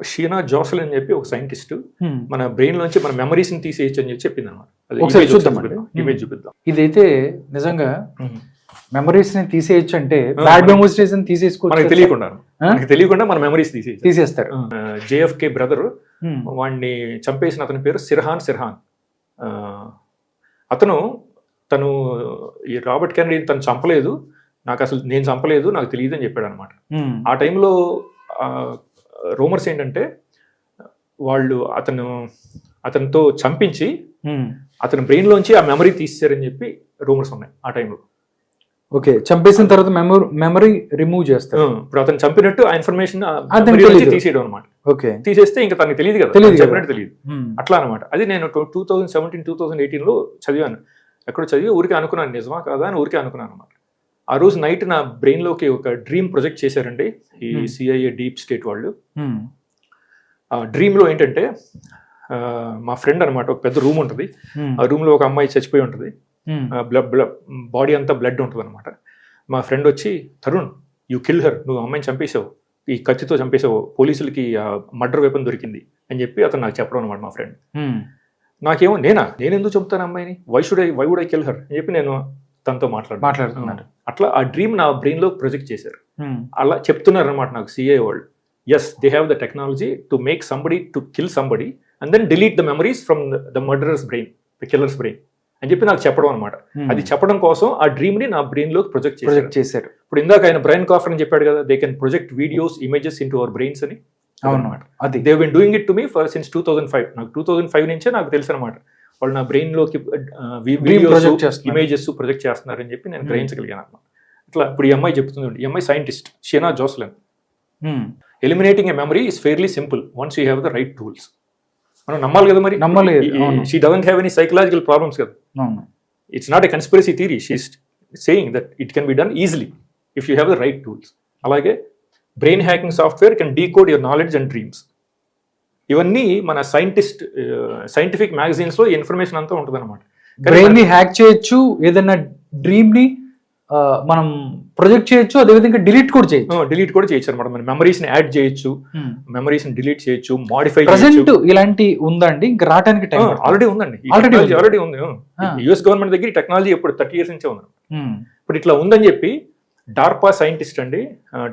Sheena Jocel అని చెప్పి ఒక సైంటిస్ట్ మన బ్రెయిన్ లోంచి మన మెమరీస్ ని తీసేయచ్చు అని చెప్పి చెప్పింది అనమాట. ఇమేజ్ చూపిద్దాం. ఇదైతే నిజంగా మెమరీస్ ని తీసేయచ్చు అంటే బ్యాడ్ మెమరీస్ తీసేసుకోవచ్చు. మనకి తెలియకుండా మన మెమరీస్ తీసేస్తారు. JFK బ్రదర్ వాడిని చంపేసిన అతని పేరు సిర్హాన్. తను ఈ రాబర్ట్ కెనడీ తను చంపలేదు, నేను చంపలేదు, నాకు తెలియదు అని చెప్పాడు అనమాట. ఆ టైంలో రూమర్స్ ఏంటంటే వాళ్ళు అతనితో చంపించి అతని బ్రెయిన్ లోంచి ఆ మెమరీ తీసేశారని చెప్పి రూమర్స్ ఉన్నాయి ఆ టైంలో. ఓకే, చంపేసిన తర్వాత మెమరీ రిమూవ్ చేస్తారు. ఇప్పుడు అతను చంపినట్టు ఆ ఇన్ఫర్మేషన్ తీసేయడం అనమాట. ఓకే, తీసేస్తే ఇంకా తనకి తెలియదు కదా, చెప్పినట్టు తెలియదు అట్లా అనమాట. అది నేను 2017-2018 చదివాను. ఎక్కడో చదివి ఊరికే అనుకున్నాను నిజమా కాదా అని ఊరికే అనుకున్నాను అనమాట. ఆ రోజు నైట్ నా బ్రెయిన్ లోకి ఒక డ్రీమ్ ప్రొజెక్ట్ చేశారండి ఈ CIA డీప్ స్టేట్ వాళ్ళు. ఆ డ్రీమ్ లో ఏంటంటే మా ఫ్రెండ్ అనమాట, ఒక పెద్ద రూమ్ ఉంటుంది. ఆ రూమ్ లో ఒక అమ్మాయి చచ్చిపోయి ఉంటుంది, బాడీ అంతా బ్లడ్ ఉంటుంది అనమాట. మా ఫ్రెండ్ వచ్చి, తరుణ్ యూ కిల్ హర్, నువ్వు అమ్మాయిని చంపేశావు, ఈ కత్తితో చంపేశావు, పోలీసులకి మర్డర్ వెపన్ దొరికింది అని చెప్పి అతను నాకు చెప్పడం అనమాట మా ఫ్రెండ్. నాకేమో నేనెందుకు చెప్తాను అమ్మాయిని, why would I kill her అని చెప్పి నేను తనతో మాట్లాడుతున్నాను. అట్లా ఆ డ్రీమ్ నా బ్రెయిన్ లో ప్రొజెక్ట్ చేశారు. అలా చెప్తున్నారు అనమాట నాకు CIA వాళ్ళు. Yes, they have the technology to make somebody to kill somebody and then delete the memories from the murderer's brain, the killer's brain అని చెప్పి నాకు చెప్పడం అనమాట. అది చెప్పడం కోసం ఆ డ్రీమ్ ని నా బ్రెయిన్ లో ప్రొజెక్ట్ చేశారు. ఇప్పుడు ఇందాక ఆయన బ్రెయిన్ కాఫర్ అని చెప్పాడు కదా, they can project videos, images into our brains అని. అవునమాట, అది they been doing it to me for since 2005. నాకు 2005 నుంచే నాకు తెలుసు అనమాట, వాళ్ళు నా బ్రెయిన్ లోకి వీడియోస్, ఇమేజెస్ ప్రొజెక్ట్ చేస్తున్నారని చెప్పి నేను గ్రహించగలిగాను అనమాట. అట్లా ఇప్పుడు ఈ అమ్మాయి చెప్తుంది, ఈ అమ్మాయి scientist Sheena Josselyn. Eliminating a memory is fairly simple once you have the right tools. మనం నమ్మాలి కదా మరి. She doesn't have any psychological problems కదా. It's not a conspiracy theory, she is saying that it can be done easily if you have the right tools. అలాగే brain hacking software can decode your knowledge and dreams. ఇవన్నీ మన scientific magazines లో information అంతా ఉంటుంది అనమాట. Brain ని hack చేయొచ్చు, ఏదైనా డ్రీమ్ ని మనం ప్రొజెక్ట్ చేయొచ్చు, అదేవిధంగా డిలీట్ కూడా చేయొచ్చు అనమాట. మన మెమరీస్ ని యాడ్ చేయొచ్చు, మెమరీస్ ని డిలీట్ చేయొచ్చు, మాడిఫై చేయొచ్చు. ఇలాంటి ఉందండి, ఇంకా రావడానికి టైం ఆల్రెడీ ఉందండి. ఆల్రెడీ ఉంది. US గవర్నమెంట్ దగ్గర ఈ టెక్నాలజీ ఎప్పుడు 30 years నుంచే ఉంది. ఇప్పుడు ఇట్లా ఉందని చెప్పి డార్పా సైంటిస్ట్ అండి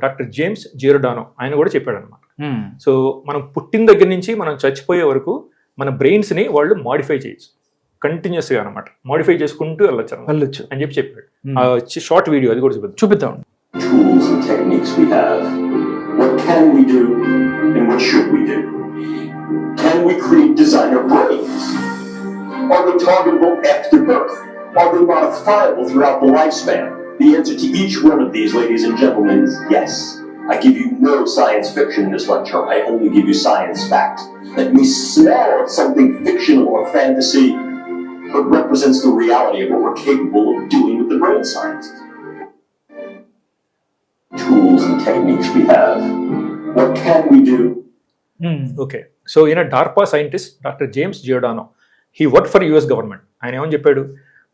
డాక్టర్ జేమ్స్ జియోర్డానో ఆయన కూడా చెప్పాడు అనమాట. సో మనం పుట్టిన దగ్గర నుంచి మనం చచ్చిపోయే వరకు మన బ్రెయిన్స్ ని వాళ్ళు మాడిఫై చేయొచ్చు కంటిన్యూస్ గా అనమాట. మాడిఫై చేసుకుంటూ వెళ్ళొచ్చు అని చెప్పాడు. షార్ట్ వీడియో అది కూడా చూపిద్దాం. Tools and techniques we have. What can we do and what should we do? Can we create designer brains? Are they targetable after birth? Are they modifiable throughout the lifespan? The answer to each one of these, ladies and gentlemen, is yes. I give you no science fiction in this lecture. I only give you science fact. Let me smell something fictional or fantasy, but represents the reality of what we're capable of doing with the brain science. Tools and techniques we have. What can we do? Okay. So, DARPA scientist, Dr. James Giordano, he worked for US government. ఆయన ఏమని చెప్పాడు,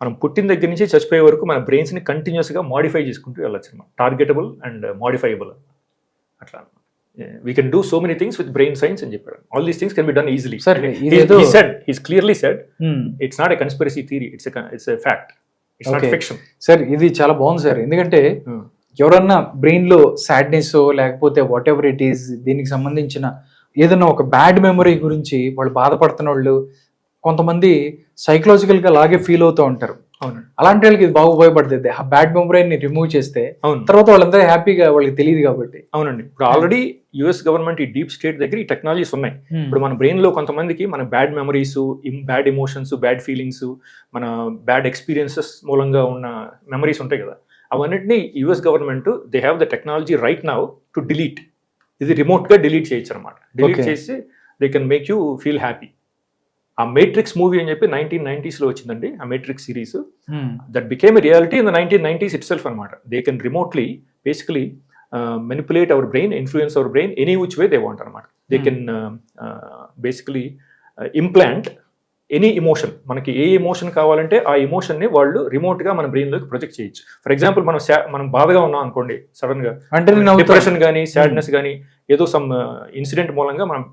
మనం పుట్టిన దగ్గర నుంచి చచ్చిపోయే వరకు మన బ్రెయిన్స్ ని కంటిన్యూస్ గా మాడిఫై చేసుకుంటూ వెళ్ళొచ్చు అనమాట. టార్గెటబుల్ అండ్ మాడిఫైయబుల్ అట్లా. We can do so many things with brain science అని చెప్పాడు. All these things can be done easily. Sir, he's clearly said it's not a conspiracy theory, it's a fact. It's not fiction. Sir ఇది చాలా బాగుంది sir. ఎందుకంటే ఎవరన్నా brain లో sadness లేకపోతే what ever it is దీనికి సంబంధించిన ఏదైనా ఒక బ్యాడ్ మెమరీ గురించి వాళ్ళు బాధపడుతున్న వాళ్ళు కొంతమంది సైకలాజికల్ గా లాగే ఫీల్ అవుతూ ఉంటారు. అలాంటి వాళ్ళకి ఇది బాగా ఉపయోగపడుతుంది. ఆ బ్యాడ్ మెమరీని రిమూవ్ చేస్తే తర్వాత వాళ్ళంతా హ్యాపీగా, వాళ్ళకి తెలియదు కాబట్టి. అవునండి. ఇప్పుడు ఆల్రెడీ US గవర్నమెంట్ ఈ డీప్ స్టేట్ దగ్గర ఈ టెక్నాలజీస్ ఉన్నాయి. ఇప్పుడు మన బ్రెయిన్ లో కొంతమందికి మన bad memories, bad emotions, bad feelings, మన బ్యాడ్ ఎక్స్పీరియన్సెస్ మూలంగా ఉన్న మెమరీస్ ఉంటాయి కదా, అవన్నిటిని US government they have the technology right now to delete. ఇది రిమోట్ గా డిలీట్ చేయొచ్చు అనమాట. డిలీట్ చేసి they can make you feel happy. ఆ మేట్రిక్స్ మూవీ అని చెప్పి 1990s లో వచ్చిందండి. ఆ matrix series that became a reality in the 1990s itself అనమాట. They can remotely basically manipulate our brain, influence our brain any which way they want అనమాట. They can basically implant any emotion, మనకి ఏ emotion కావాలంటే ఆ ఎమోషన్ని వాళ్ళు రిమోట్గా మన బ్రెయిన్లోకి project చేయొచ్చు. For example మనం బాధగా ఉన్నాం అనుకోండి, సడన్గా అంటే డిప్రెషన్ కానీ సాడ్నెస్ కానీ ఏదో సమ్ ఇన్సిడెంట్ మూలంగా మనం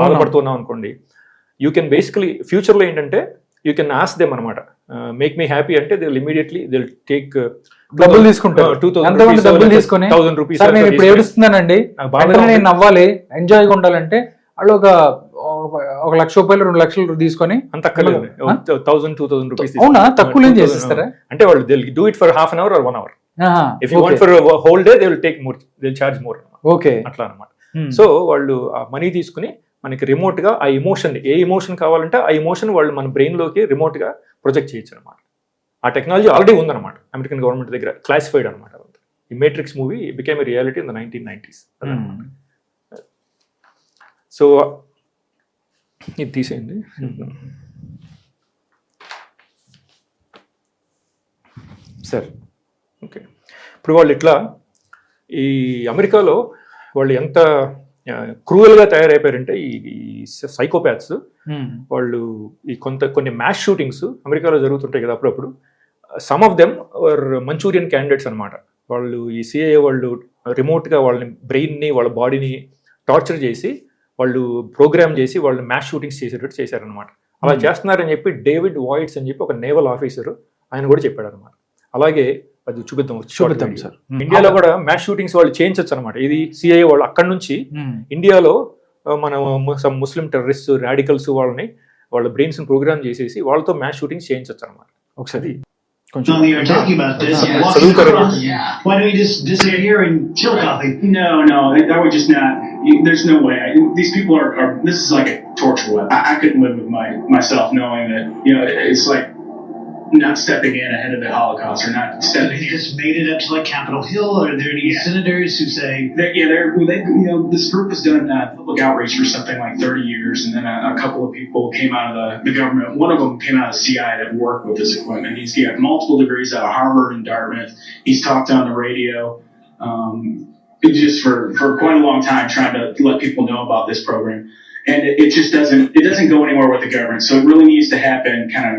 బాధపడుతున్నాం అనుకోండి, యూ కెన్ బేసికలీ ఫ్యూచర్లో ఏంటంటే యూ కెన్ ఆస్క్ దెమ్ అనమాట, మేక్ మీ హ్యాపీ అంటే దే ఇమీడియట్లీ దే టేక్ డబ్బులు తీసుకుంటారు. 2000 తీసుకొని 1000 రూపీస్. నేను ఇప్పుడు ఏడుస్తున్నానండి, నేను నవ్వాలి, ఎంజాయ్గా ఉండాలంటే వాళ్ళు ఒక ₹1,00,000 ₹2,00,000 తీసుకొని అంత అక్కర్లేదు, 1000-2000 రూపీస్. అవునా, తక్కువ ఏం చేసిస్తారా? అంటే వాళ్ళు they do it for half an hour or 1 hour. If you want for whole day they will take more, they will charge more. Okay, అట్లా అనమాట. సో వాళ్ళు ఆ మనీ తీసుకుని మనకి రిమోట్ గా ఆ ఎమోషన్, ఏ ఎమోషన్ కావాలంటే ఆ ఎమోషన్ వాళ్ళు మన బ్రెయిన్ లోకి రిమోట్ గా ప్రొజెక్ట్ చేయొచ్చు అనమాట. ఆ టెక్నాలజీ ఆల్రెడీ ఉందన్నమాట అమెరికన్ గవర్నమెంట్ దగ్గర, క్లాసిఫైడ్ అనమాట. ఈ Matrix movie became a reality in the 1990s. So ఇది తీసేయండి. సార్ ఓకే, ఇప్పుడు వాళ్ళు ఇట్లా ఈ అమెరికాలో వాళ్ళు ఎంత క్రూయల్గా తయారైపోయారంటే ఈ సైకోపాత్స్ వాళ్ళు ఈ కొన్ని మ్యాస్ షూటింగ్స్ అమెరికాలో జరుగుతుంటాయి కదా అప్పుడప్పుడు. Some of them are Manchurian candidates అనమాట. వాళ్ళు ఈ సిఐఏ వాళ్ళు రిమోట్గా వాళ్ళని బ్రెయిన్ని వాళ్ళ బాడీని టార్చర్ చేసి వాళ్ళు ప్రోగ్రామ్ చేసి వాళ్ళు మ్యాస్ షూటింగ్స్ చేసేటట్టు చేశారనమాట. అలా చేస్తున్నారని చెప్పి డేవిడ్ వాయిట్స్ అని చెప్పి ఒక నేవల్ ఆఫీసర్ ఆయన కూడా చెప్పాడు అనమాట. అలాగే అది చూపిద్దాం సార్. ఇండియాలో కూడా మ్యాస్ షూటింగ్స్ వాళ్ళు చేయించచ్చు అనమాట. ఇది సిఐఏ వాళ్ళు అక్కడ నుంచి ఇండియాలో మన ముస్లిం టెర్రరిస్ట్ రాడికల్స్ వాళ్ళని వాళ్ళ బ్రెయిన్స్ ప్రోగ్రామ్ చేసేసి వాళ్ళతో మ్యాస్ షూటింగ్స్ చేయించచ్చు అనమాట. ఒకసారి You're talking about this. Why don't you just sit here and chill coffee? No, that would just not. There's no way. These people are. This is like a torture weapon. I couldn't live with myself knowing that. It's like not stepping in ahead of the Holocaust, or not stepping. They just made it up to like Capitol Hill. Or are there any senators who say? This group has done public outreach for something like 30 years, and then a couple of people came out of the government. One of them came out of CIA that worked with this equipment. He's got multiple degrees out of Harvard and Dartmouth. He's talked on the radio. Just for quite a long time, trying to let people know about this program. And it just doesn't go anywhere with the government. So it really needs to happen kind of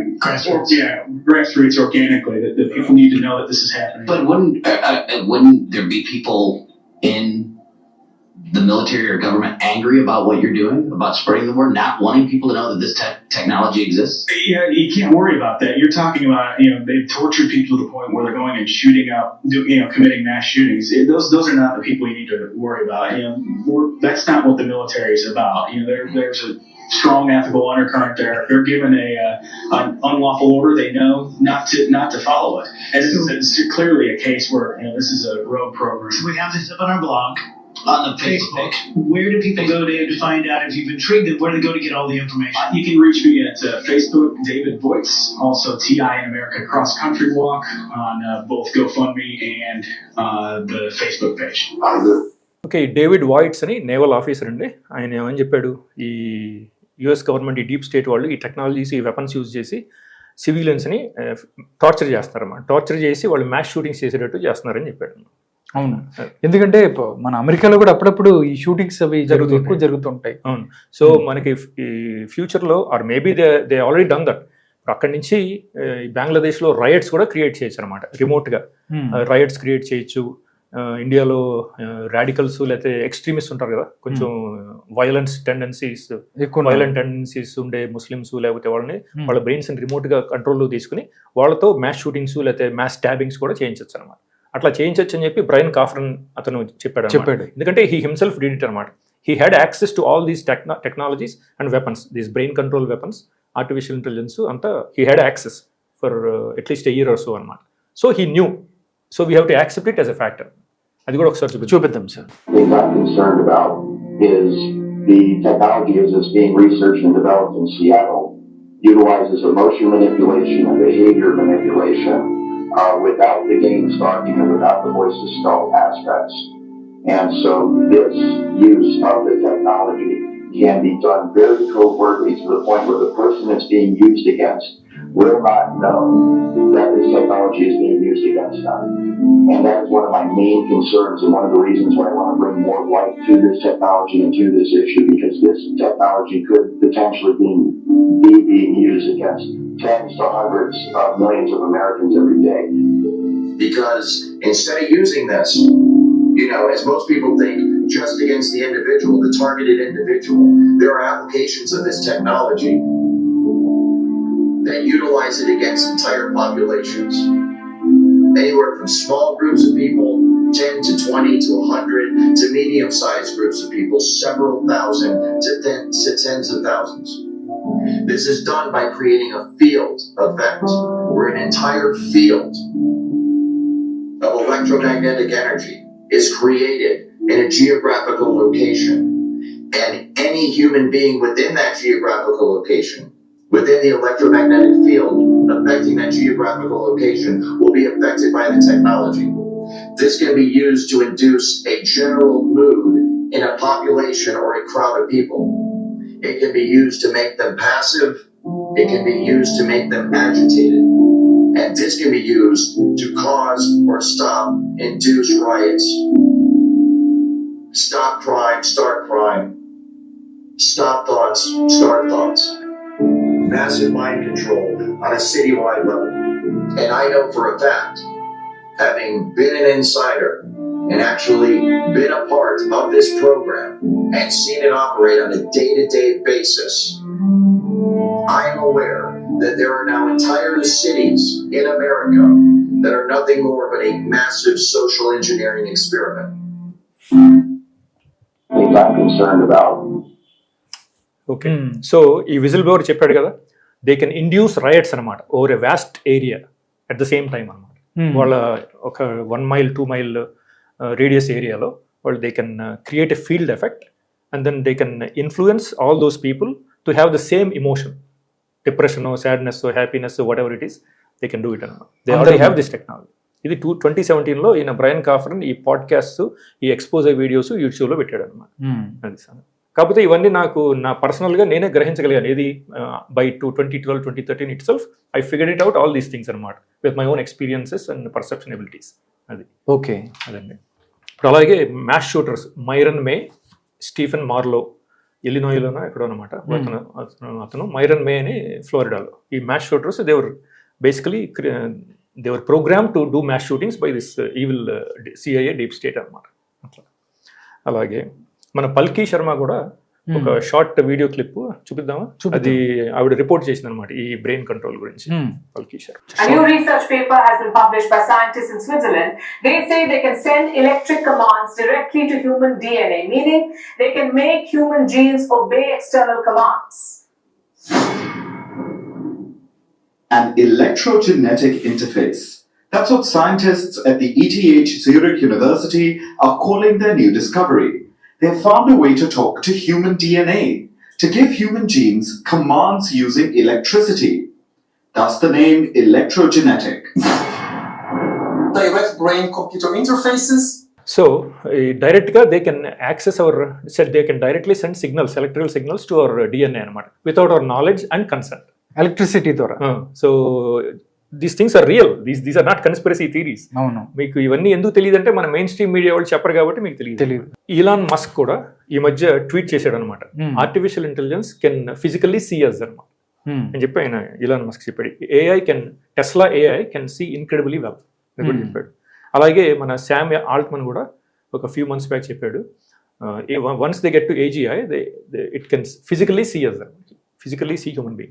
grassroots organically. That people need to know that this is happening. But wouldn't there be people in the military or government angry about what you're doing, about spreading the word, not wanting people to know that this technology exists? Yeah, you can't worry about that. You're talking about, they've tortured people to the point where they're going and shooting up, committing mass shootings. Those are not the people you need to worry about. That's not what the military is about. There's a strong ethical undercurrent there. If they're given an unlawful order, they know not to follow it. And this is clearly a case where this is a rogue program. So we have this up on our blog. On the Facebook. Where do people go to find out if you've intrigued them? Where do they go to get all the information? You can reach me at Facebook, David Voice, also TI in America Cross Country Walk on both GoFundMe and the Facebook page. Okay, David Waits అని naval officer అండి. ఆయన ఏమని చెప్పాడు, ఈ US government, ఈ deep state వాళ్ళు ఈ technologies, ఈ వెపన్స్ యూజ్ చేసి సివిలియన్స్ని టార్చర్ చేస్తారన్నమాట. టార్చర్ చేసి వాళ్ళు మ్యాస్ షూటింగ్స్ చేసేటట్టు చేస్తున్నారని చెప్పాడు. అవును, ఎందుకంటే మన అమెరికాలో కూడా అప్పుడప్పుడు ఈ షూటింగ్స్ అవి ఎక్కువ జరుగుతుంటాయి. అవును, సో మనకి ఈ ఫ్యూచర్లో or maybe they already done that. అక్కడి నుంచి బంగ్లాదేశ్లో రైట్స్ కూడా క్రియేట్ చేయొచ్చు అనమాట. రిమోట్గా రైట్స్ క్రియేట్ చేయొచ్చు. ఇండియాలో రాడికల్స్ లేకపోతే ఎక్స్ట్రీమిస్ట్ ఉంటారు కదా, కొంచెం వైలెంట్ టెండెన్సీస్ ఉండే ముస్లిమ్స్, లేకపోతే వాళ్ళ బ్రెయిన్స్ రిమోట్గా కంట్రోల్లో తీసుకుని వాళ్ళతో మ్యాస్ షూటింగ్స్ లేకపోతే మ్యాస్ స్టాబింగ్స్ కూడా చేయించవచ్చు అనమాట. అట్లా చేయించవచ్చు అని చెప్పి బ్రైన్ కాఫ్రన్ అతను చెప్పాడు. ఎందుకంటే హీ హిమ్సెల్ఫ్ డిడ్ ఇట్ అనమాట. He had access to all these technologies and weapons, these brain control weapons, artificial intelligence అంతా he had access for at least a year or so అనమాట. So he knew, so we have to accept it as a factor. అది కూడా ఒకసారి చూపిద్దాం sir. The technology as it's being researched and developed in Seattle utilizes emotion manipulation and behavior manipulation without the game starting and without the voice-to-skull aspects. And so this use of the technology can be done very covertly to the point where the person it's being used against will not know that this technology is being used against them. And that is one of my main concerns and one of the reasons why I want to bring more light to this technology and to this issue, because this this technology could potentially be being used against tens to hundreds of millions of Americans every day. Because instead of using this, as most people think, just against the individual, the targeted individual, there are applications of this technology that utilize it against entire populations. Anywhere from small groups of people, 10 to 20 to 100, to medium-sized groups of people, several thousand to tens of thousands. This is done by creating a field effect, where an entire field of electromagnetic energy is created in a geographical location, and any human being within that geographical location, within the electromagnetic field affecting that geographical location, will be affected by the technology. This can be used to induce a general mood in a population or a crowd of people. It can be used to make them passive. It can be used to make them agitated. And this can be used to cause or stop, induce riots. Stop crime, start crime. Stop thoughts, start thoughts. Massive mind control on a citywide level. And I know for a fact, having been an insider and actually been a part of this program and seen it operate on a day-to-day basis, I am aware that there are now entire cities in America that are nothing more but a massive social engineering experiment. Things I'm concerned about. Okay so ఈ whistle blower చెప్పాడు కదా, they can induce riots అనమాట over a vast area at the same time అనమాట. వాళ్ళ ఒక 1 mile 2 mile radius ఏరియాలో వాళ్ళు they can create a field effect and then they can influence all those people to have the same emotion, depression, sadness, happiness, whatever it is, they can do it అనమాట. They already have this technology. ఇది 2017లో ఈయన Brian కాఫరన్ ఈ podcast, ఈ exposure videos యూట్యూబ్లో పెట్టాడు అనమాట. అది సార్. కాకపోతే ఇవన్నీ నాకు నా పర్సనల్గా నేనే గ్రహించగలిగాను. ఇది by 2012, 2013 itself I figured it out all these things అనమాట with my own experiences and perception abilities. అది ఓకే అదండి. ఇప్పుడు అలాగే mass shooters Myron May, Stephen Marlow, ఇలినాయిలోనో ఎక్కడో అనమాట. అతను మైరన్ మే అని ఫ్లోరిడాలో. ఈ mass shooters they were basically they were programme to do mass shootings by this evil CIA deep state అనమాట. అట్లా అలాగే మన పల్కీ శర్మ కూడా ఒక షార్ట్ వీడియో క్లిప్ చూపిద్దామా? అది ఆవిడ రిపోర్ట్ చేసింది అనమాట ఈ బ్రెయిన్ కంట్రోల్ గురించి. పల్కీ Sharma. A new research paper has been published by scientists in Switzerland. They say they can send electric commands directly to human DNA, meaning they can make human genes obey external commands. An electrogenetic interface. That's what scientists at the ETH Zurich University are calling their new discovery. They have found a way to talk to human DNA, to give human genes commands using electricity. Thus the name electrogenetic. Direct brain-computer interfaces. So directly they can access our, they can directly send signals, electrical signals to our DNA anamata, without our knowledge and consent. Electricity ద్వారా. So these things are real. These are not conspiracy theories. అవును. మీకు ఇవన్నీ ఎందుకు తెలియదు అంటే మన main stream media వాళ్ళు చెప్పరు కాబట్టి మీకు తెలియదు. ఈలాన్ మస్క్ కూడా ఈ మధ్య ట్వీట్ చేశాడు అనమాట, artificial intelligence can physically see us అనమాట అని చెప్పి ఆయన ఈలాన్ మస్క్ చెప్పాడు. Tesla AI can see incredibly well అని కూడా చెప్పాడు. అలాగే మన శామ్ ఆల్ట్మన్ కూడా ఒక ఫ్యూ మంత్స్ బ్యాక్ చెప్పాడు, once they get to AGI it can physically see us, physically see human being.